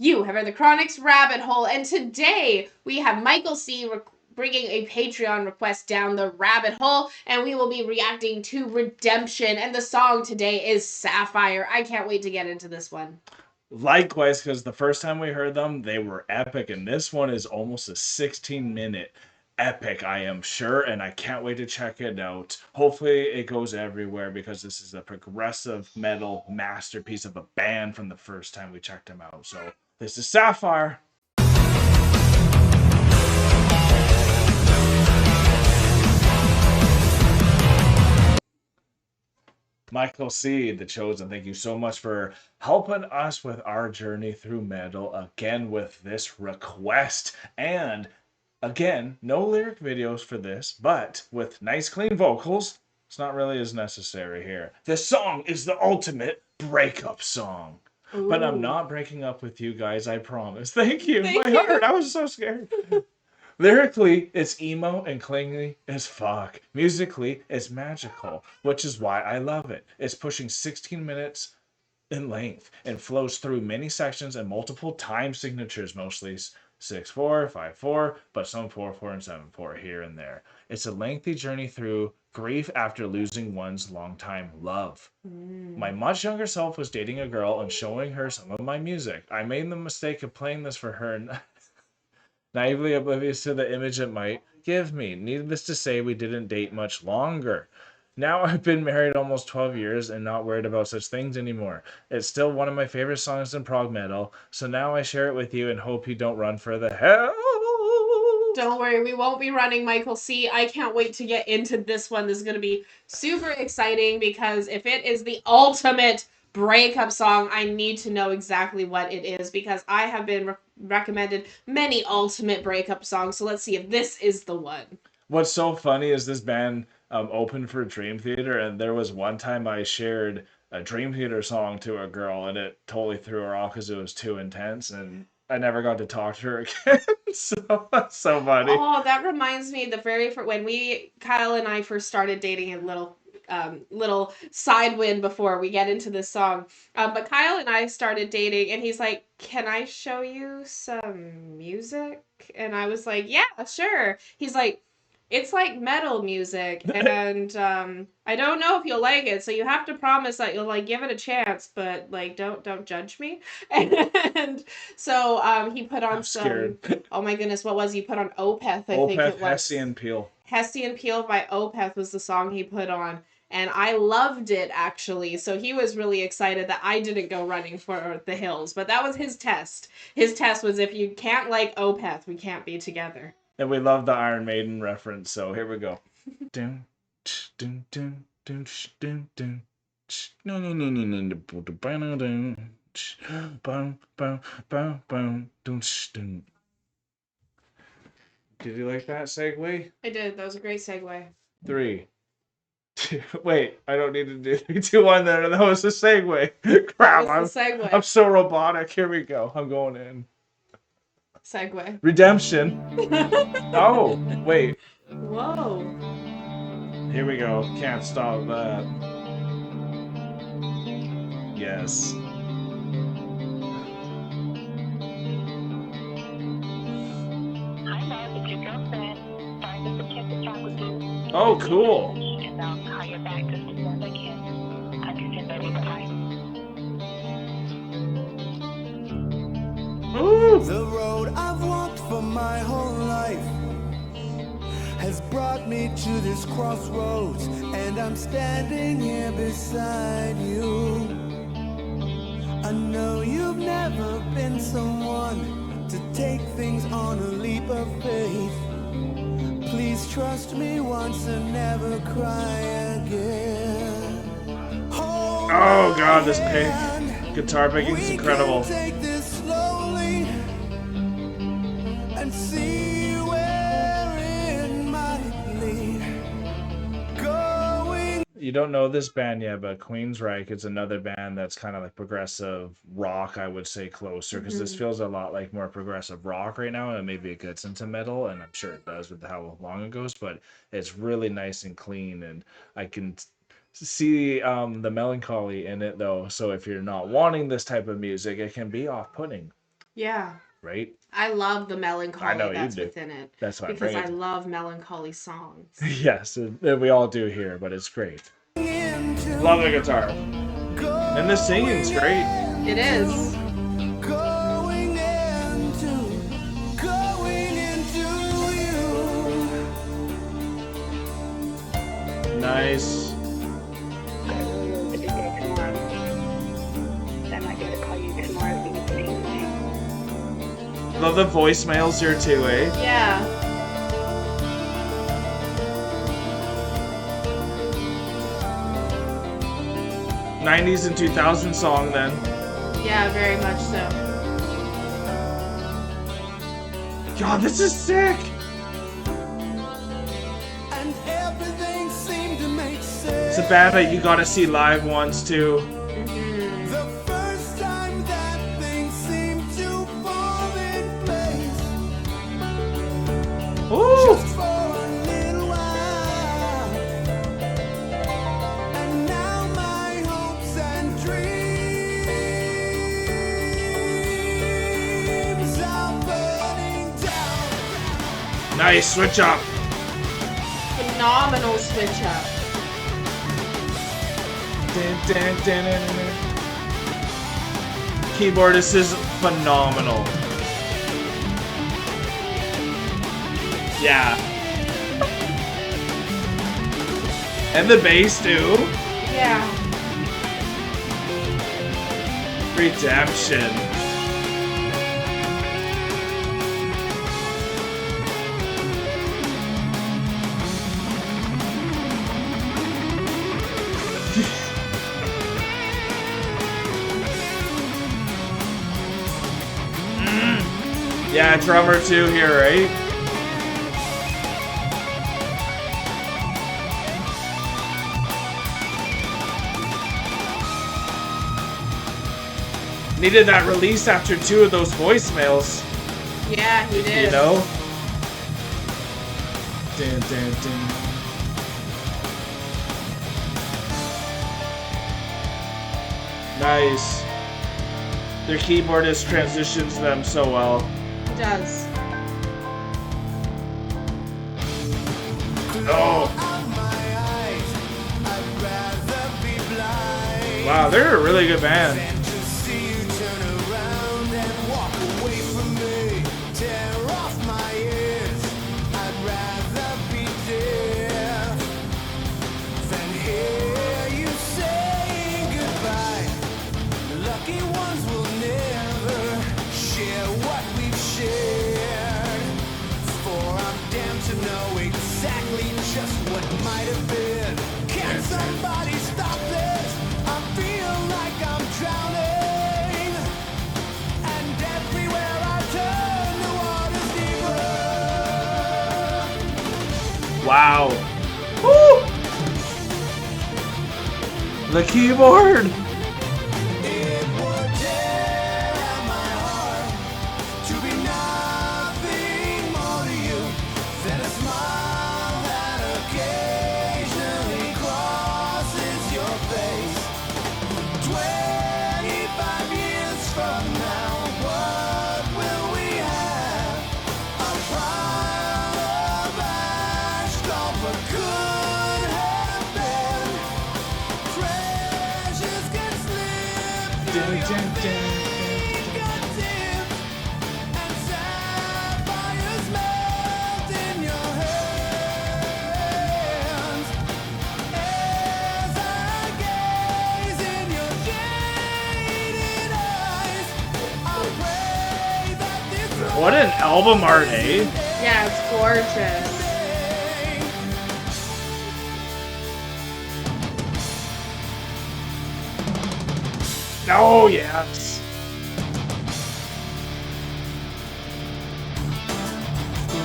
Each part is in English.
You have the Chronic's Rabbit Hole, and today we have Michael C. Bringing a Patreon request down the rabbit hole, and we will be reacting to Redemption, and the song today is Sapphire. I can't wait to get into this one. Likewise, because the first time we heard them, they were epic, and this one is almost a 16-minute epic, I am sure, and I can't wait to check it out. Hopefully, it goes everywhere because this is a progressive metal masterpiece of a band from the first time we checked them out. So, this is Sapphire. Michael C., The Chosen, thank you so much for helping us with our journey through metal again with this request. And again, no lyric videos for this, but with nice clean vocals, it's not really as necessary here. This song is the ultimate breakup song. Ooh. But I'm not breaking up with you guys, I promise. Thank you. Thank My you. heart, I was so scared. Lyrically, it's emo and clingy as fuck. Musically, it's magical, which is why I love it. It's pushing 16 minutes in length and flows through many sections and multiple time signatures, mostly 6/4, 5/4, but some 4/4 and 7/4 here and there. It's a lengthy journey through grief after losing one's longtime love. My much younger self was dating a girl and showing her some of my music. I made the mistake of playing this for her and naively oblivious to the image it might give me. Needless to say, we didn't date much longer. Now I've been married almost 12 years and not worried about such things anymore. It's still one of my favorite songs in prog metal, so now I share it with you and hope you don't run for the hell. Don't worry, we won't be running, Michael C. I can't wait to get into this one. This is going to be super exciting because if it is the ultimate breakup song, I need to know exactly what it is because I have been recommended many ultimate breakup songs. So let's see if this is the one. What's so funny is this band opened for Dream Theater, and there was one time I shared a Dream Theater song to a girl, and it totally threw her off because it was too intense, and I never got to talk to her again. So that's so funny. Oh, that reminds me the very first when Kyle and I first started dating, a little side wind before we get into this song. But Kyle and I started dating, and he's like, "Can I show you some music?" And I was like, "Yeah, sure." He's like, "It's like metal music, and I don't know if you'll like it, so you have to promise that you'll like give it a chance, but like don't judge me." And so he put on I'm scared. Oh my goodness, what was he put on? Opeth, I think Opeth, it was. Hessian Peel. Hessian Peel by Opeth was the song he put on. And I loved it actually. So he was really excited that I didn't go running for the hills. But that was his test. His test was if you can't like Opeth, we can't be together. And we love the Iron Maiden reference, so here we go. Dun, dun, dun, dun, dun, dun. Did you like that segue? I did. That was a great segue. 3, 2. Wait, I don't need to do 3, 2, 1 there. That was the segue. Crap, That was the segue. I'm so robotic. Here we go. I'm going in. Segue. Redemption. Oh, wait. Whoa. Here we go. Can't stop that. Yes. Hi, Mom. It's your girlfriend. Sorry to forget to talk with you. Oh, cool. And I'll call you back as soon as I can. Understand, baby. Bye. Ooh. The road I've walked for my whole life has brought me to this crossroads, and I'm standing here beside you. I know you've never been someone to take things on a leap of faith. Please trust me once and never cry again. Hold Oh god, this hand. guitar picking is incredible. Take this slowly and see where it might lead. Going. You don't know this band yet, but Queensryche is another band that's kind of like progressive rock, I would say closer, because this feels a lot like more progressive rock right now, and maybe it gets into metal, and I'm sure it does with how long it goes, but it's really nice and clean, and I can see the melancholy in it though. So if you're not wanting this type of music, it can be off-putting. Yeah. right? I love the melancholy I know you that's do. within it. That's why I Because bring I it. love melancholy songs. Yes, and we all do here, but it's great. into, Love the guitar. And the singing's great. It is. going into you. Nice. Got a really busy day tomorrow. So I might be able to call you tomorrow if you need anything. Love the voicemails here too, eh? Yeah. '90s and 2000 song then. Yeah, very much so. God, this is sick. And everything seemed to make sense. It's a band that you gotta see live once too. Mhm. The first time that things seemed to fall in place. Ooh! Just for a little while. And now my hopes and dreams are burning down. Nice, switch up. Phenomenal switch up. Keyboardist is phenomenal. Yeah. And the bass too. Yeah. Redemption. Yeah, drummer too here, right? Needed that release after 2 of those voicemails, Yeah, he did. you know? Dun, dun, dun. Nice. Their keyboardist transitions them so well. He does. Oh, Out my eyes, I'd rather be blind. wow, they're a really good band. Than to see you turn around and walk away from me. Tear off my ears. I'd rather be deaf than hear you saying goodbye. Lucky ones will never share what we've shared. For I'm damned to know exactly just what might have been. Can somebody stop this? I feel like I'm drowning. And everywhere I turn, the water's deeper. Wow. Woo! The keyboard. It would tear at my heart to be nothing more to you than a smile that occasionally crosses your face. 25 years from now, what will we have? A pile of ash gone but could have been. Treasures get slipped Dun, through your dun, dun, fingertips, and sapphires melt in your hands. As I gaze in your jaded eyes, I pray that this What an album art, eh? Yeah, it's gorgeous. Oh, yes.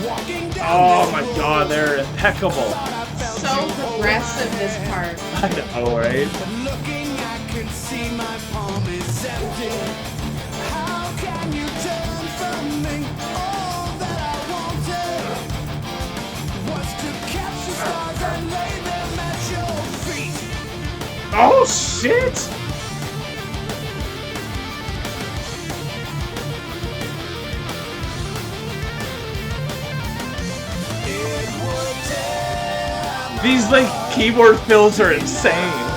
walking down Oh this my road, god, they're impeccable. thought I felt So you progressive, this part. I know, right? But looking, I can see my palm is empty. How can you turn from me? All that I wanted was to catch the stars and lay them at your feet. Oh, shit! These like keyboard fills are insane.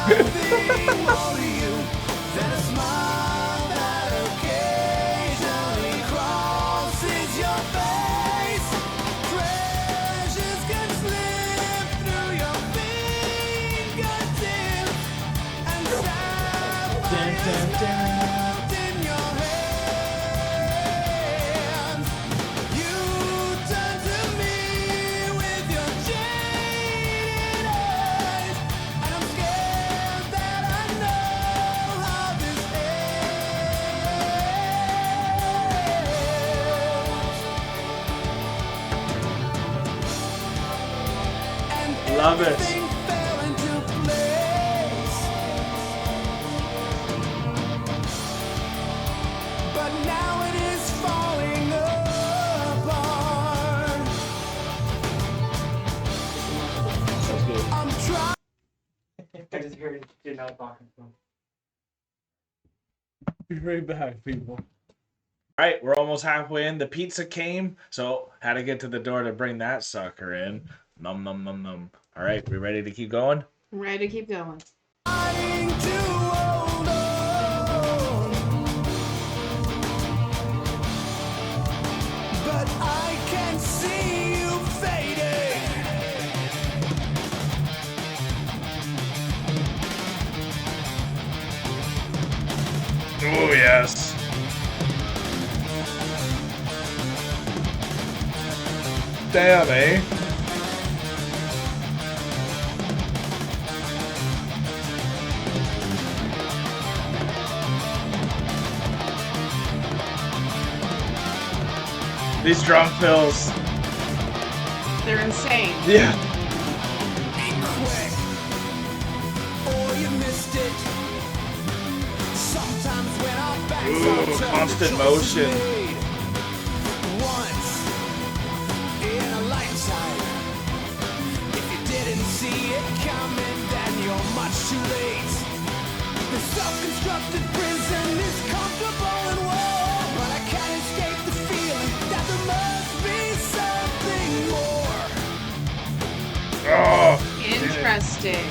Love it. But now it is falling apart. I'm trying. I just heard you're not talking. Be right back, people. Alright, we're almost halfway in. The pizza came, so had to get to the door to bring that sucker in. Num num num num. Alright, we ready to keep going? I'm ready to keep going. Trying to hold on, but I can see you fading. Oh, yes. Damn, eh? These drum fills. They're insane. Yeah. Be quick, or you missed it. Sometimes when our backs Ooh, are turned, constant the choice is motion. made. Once in a lifetime. If you didn't see it coming, then you're much too late. The self-constructed prison is comfortable and warm, but I can't escape the feeling that there must be something more. Oh. Interesting.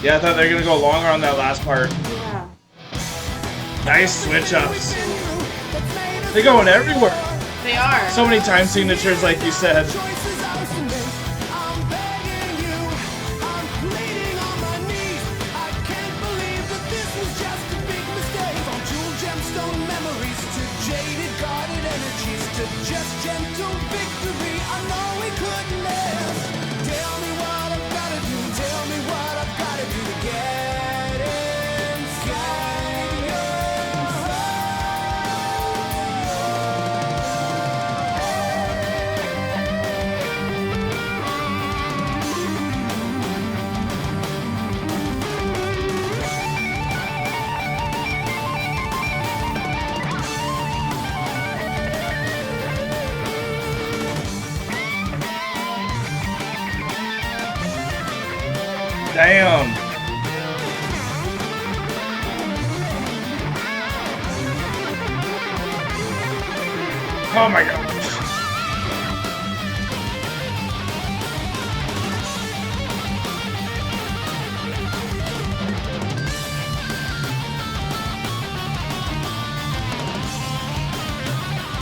Yeah, I thought they were gonna go longer on that last part. Yeah. Nice switch ups. They're going everywhere. They are. So many time signatures, like you said. Choices ours to make. I'm begging you, I'm pleading on my knees. I can't believe that this was just a big mistake. From jewel gemstone memories to jaded guarded energies to just gentle victory. I know we couldn't live. Tell me what I've gotta do. Tell me what I've gotta do to get inside your Damn. Oh my god.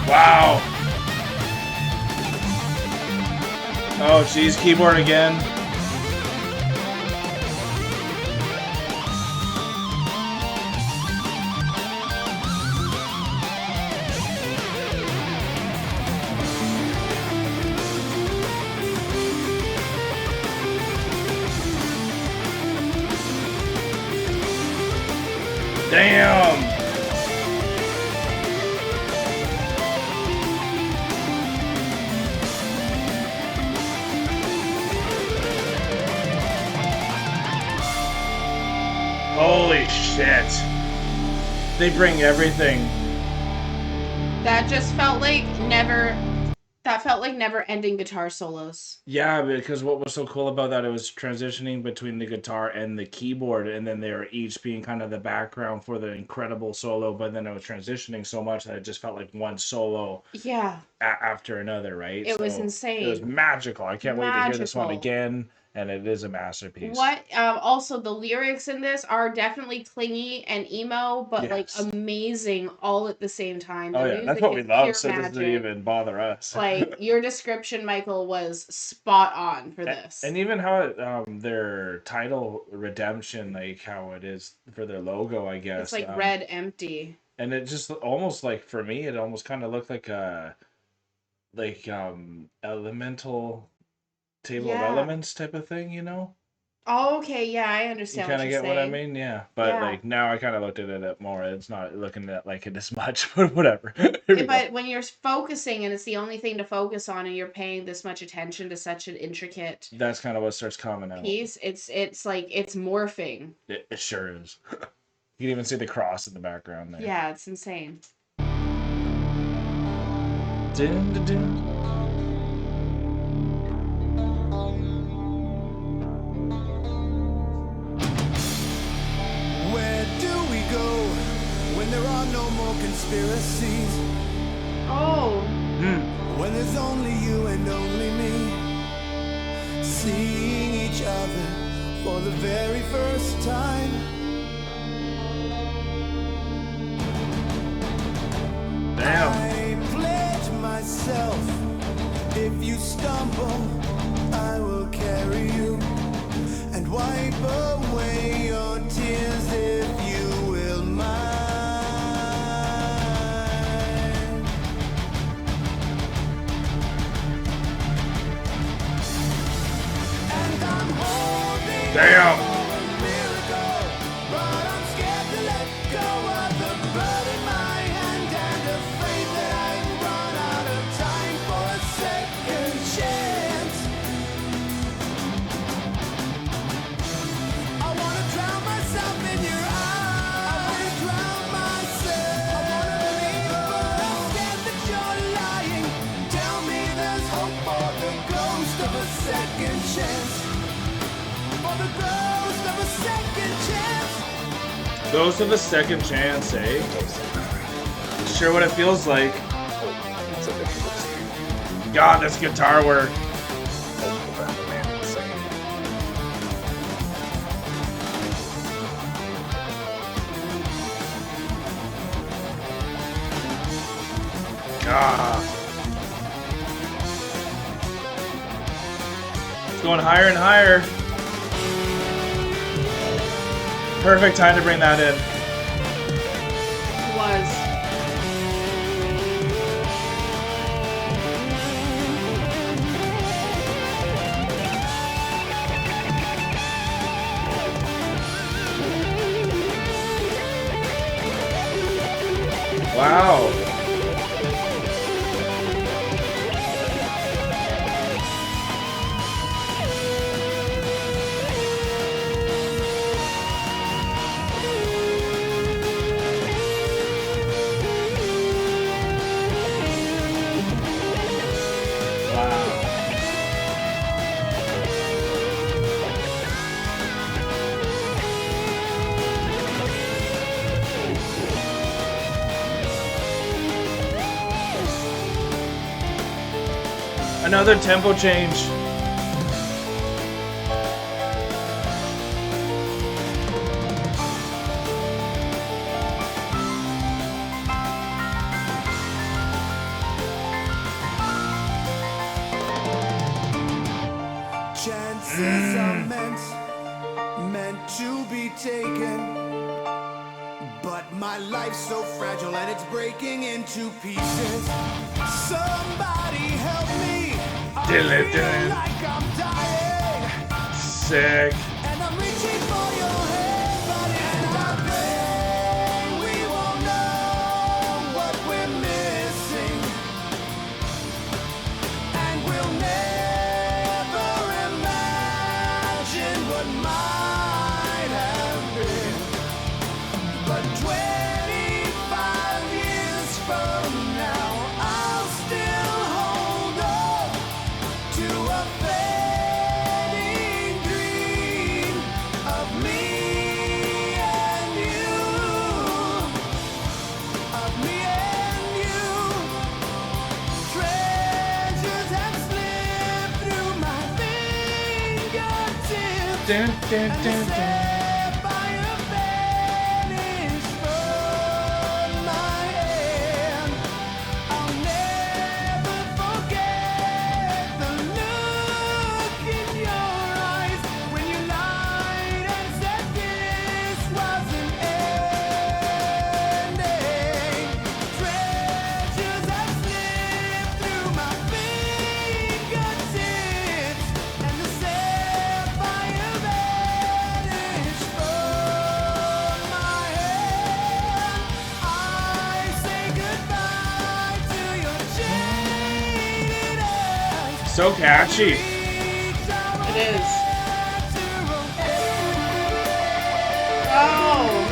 Wow. Oh, geez, keyboard again. Damn. Holy shit. They bring everything. That just felt like That felt like never-ending guitar solos. Yeah, because what was so cool about that, it was transitioning between the guitar and the keyboard, and then they were each being kind of the background for the incredible solo, but then it was transitioning so much that it just felt like one solo Yeah, after another, right? it was So insane. it was magical. I can't wait to hear this one Magical. again, and it is a masterpiece. What also the lyrics in this are definitely clingy and emo, but like Yes. amazing all at the same time. The Oh yeah, that's music what we is love, pure so it doesn't magic. even bother us. Like your description, Michael, was spot on for this. And even how it, their title Redemption, like how it is for their logo, I guess. It's like red empty. And it just almost like, for me, it almost kind of looked like elemental table of Yeah. elements type of thing, you know? Oh, okay, yeah, I You understand kind what of you're get saying. what I mean? Yeah. But Yeah. like now I kind of looked at it more. It's not looking at like it as much, but whatever. Here we go. But when you're focusing and it's the only thing to focus on and you're paying this much attention to such an intricate That's kind of what starts coming out. piece, it's like it's morphing. It sure is. You can even see the cross in the background there. Yeah, it's insane. Dun, dun, dun. Where do we go when there are no more conspiracies? Oh, When there's only you and only me, seeing each other for the very first time. Damn. I pledge myself, if you stumble, I will carry you and wipe away your tears if you will mind. And I'm holding Damn. for a miracle, but I'm scared to let go of the bird in my hand and afraid that I run out of time for a second chance. I wanna drown myself in your eyes. I wanna drown myself. I wanna believe, but I'm scared that you're lying. Tell me there's hope for the ghost of a second chance. For the ghost of a second chance. Ghost of a second chance, eh? Sure what it feels like. God, this guitar work. God. It's going higher and higher. Perfect time to bring that in. it was. Wow. Wow. Another tempo change. Chances are meant to be taken. But my life's so fragile and it's breaking into pieces. Somebody help me. I Dylan, feel Dylan. like I'm dying. Sick. And I'm reaching for your hand, but it's not there. We won't know what we're missing. And we'll never imagine what might have been. But 25 years from now, I'll still hold dun, dun, dun, dun. Sapphire vanished from my hand. I'll never forget the look in your eyes when you lied and said this wasn't ending. Treasures have slipped through my fingertips, and the sapphire vanished from my hand. I say goodbye to your jaded eyes. So catchy. It is. Oh.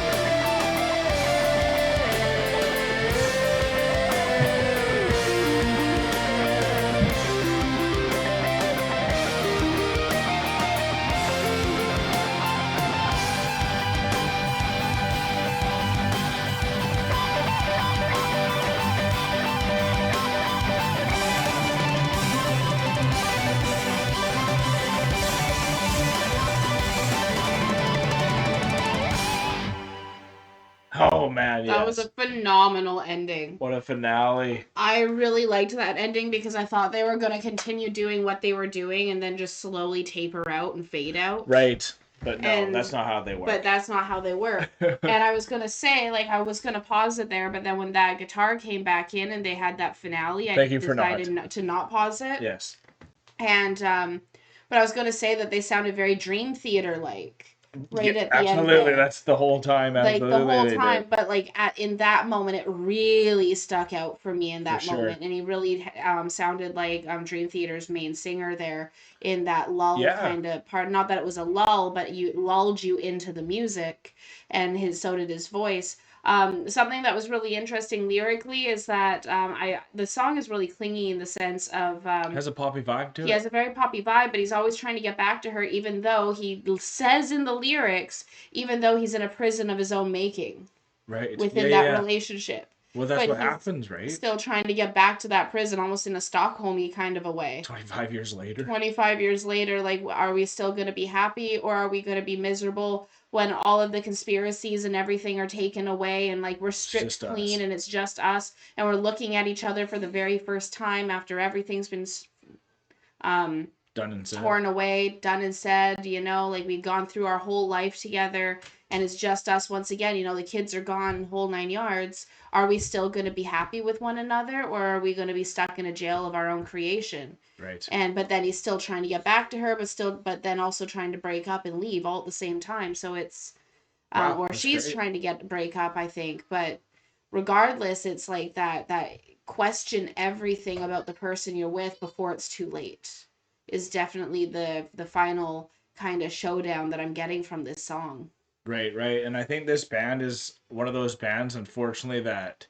Oh man, yes. That was a phenomenal ending. What a finale. I really liked that ending because I thought they were going to continue doing what they were doing and then just slowly taper out and fade out. Right. But no, And- that's not how they work. But that's not how they work. And I was going to say, like, I was going to pause it there, but then when that guitar came back in and they had that finale, I Thank you for decided to not pause it. Yes. And, but I was going to say that they sounded very Dream Theater-like. Right Yeah, at the end absolutely. there. That's the whole time. Like Absolutely, the whole they time, did. but like in that moment, it really stuck out for me in that For sure. moment, and he really sounded like Dream Theater's main singer there in that lull Yeah. kind of part. Not that it was a lull, but you lulled you into the music, and so did his voice. Something that was really interesting lyrically is that the song is really clingy in the sense of Has a poppy vibe to he it. has a very poppy vibe, but he's always trying to get back to her, even though he says in the lyrics, even though he's in a prison of his own making Right. within yeah, that yeah. relationship. Well, that's but what he's happens, right? Still trying to get back to that prison, almost in a Stockholm-y kind of a way. 25 years later. 25 years later, like, are we still going to be happy, or are we going to be miserable when all of the conspiracies and everything are taken away and like we're stripped just clean us. and it's just us and we're looking at each other for the very first time after everything's been Done and said. torn away, done and said, you know, like we've gone through our whole life together and it's just us once again, you know, the kids are gone, whole 9 yards. Are we still going to be happy with one another, or are we going to be stuck in a jail of our own creation? Right. But then he's still trying to get back to her, but then also trying to break up and leave all at the same time. So it's Wow, or that's she's great. trying to break up, I think, but regardless, it's like that question everything about the person you're with before it's too late is definitely the final kind of showdown that I'm getting from this song. Right, right. And I think this band is one of those bands, unfortunately, that,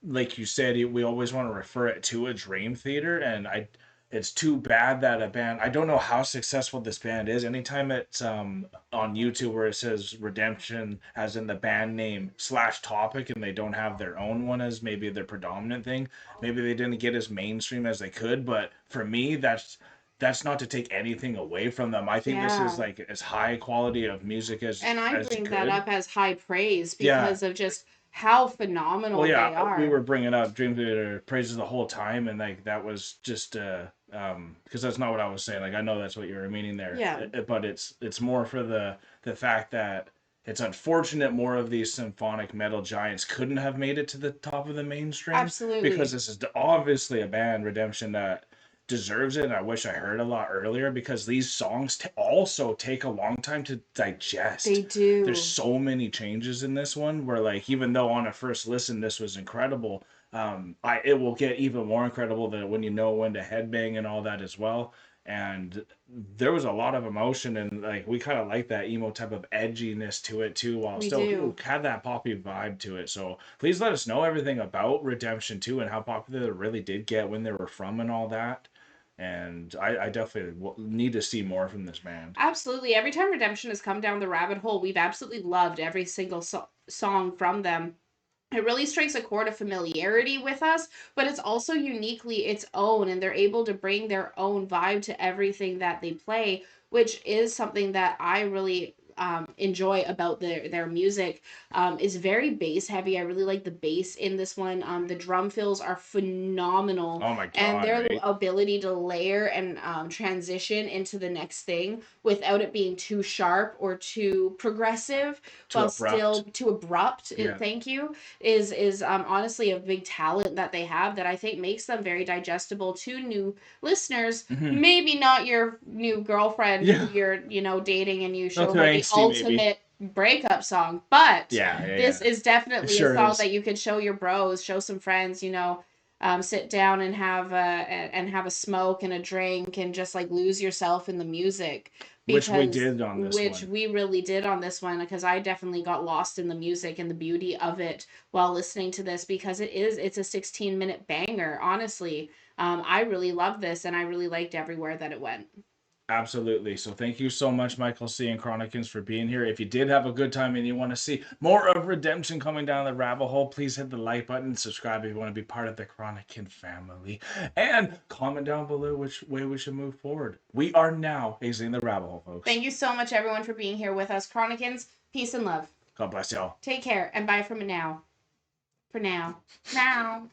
like you said, we always want to refer it to a Dream Theater. And it's too bad that a band, I don't know how successful this band is. Anytime it's on YouTube where it says Redemption, as in the band name / topic, and they don't have their own one as maybe their predominant thing, maybe they didn't get as mainstream as they could. But for me, that's not to take anything away from them. I think this is Yeah. like as high quality of music as And I as you bring that could. up as high praise Yeah. because of just how phenomenal Well, they yeah, are. we were bringing up Dream Theater praises the whole time, and like that was just because that's not what I was saying. Like I know that's what you were meaning there. Yeah. But it's more for the fact that it's unfortunate more of these symphonic metal giants couldn't have made it to the top of the mainstream. Absolutely. Because this is obviously a band, Redemption, that deserves it, and I wish I heard a lot earlier, because these songs also take a long time to digest. They do. There's so many changes in this one where, like, even though on a first listen this was incredible, it will get even more incredible that when you know when to headbang and all that as well. And there was a lot of emotion, and like we kind of like that emo type of edginess to it too, while We still do. had that poppy vibe to it. So please let us know everything about Redemption 2 and how popular it really did get, when they were from, and all that. And I definitely need to see more from this band. Absolutely. Every time Redemption has come down the rabbit hole, we've absolutely loved every single song from them. It really strikes a chord of familiarity with us, but it's also uniquely its own, and they're able to bring their own vibe to everything that they play, which is something that I really enjoy about their music. Is very bass heavy. I really like the bass in this one. The drum fills are phenomenal. Oh my And god, their right? ability to layer and transition into the next thing without it being too sharp or too progressive, Too while abrupt. still too abrupt. Yeah. Thank you. Is honestly a big talent that they have that I think makes them very digestible to new listeners. Mhm. Maybe not your new girlfriend Yeah. who you're dating and you show too her the angsty, maybe. ultimate breakup song, but Yeah, this yeah. is definitely It sure a song is. that you could show your bros, show some friends, sit down and have a smoke and a drink and just like lose yourself in the music. Which we Because did on this which one. we really did on this one, because I definitely got lost in the music and the beauty of it while listening to this, because it's a 16-minute banger, honestly. I really love this, and I really liked everywhere that it went. Absolutely. So thank you so much, Michael C. and Chronicans, for being here. If you did have a good time and you want to see more of Redemption coming down the rabbit hole, please hit the like button, subscribe if you want to be part of the Chronican family, and comment down below which way we should move forward. We are now exiting the rabbit hole, folks. Thank you so much, everyone, for being here with us. Chronicans, peace and love. God bless y'all. Take care, and bye from now. For now. Now.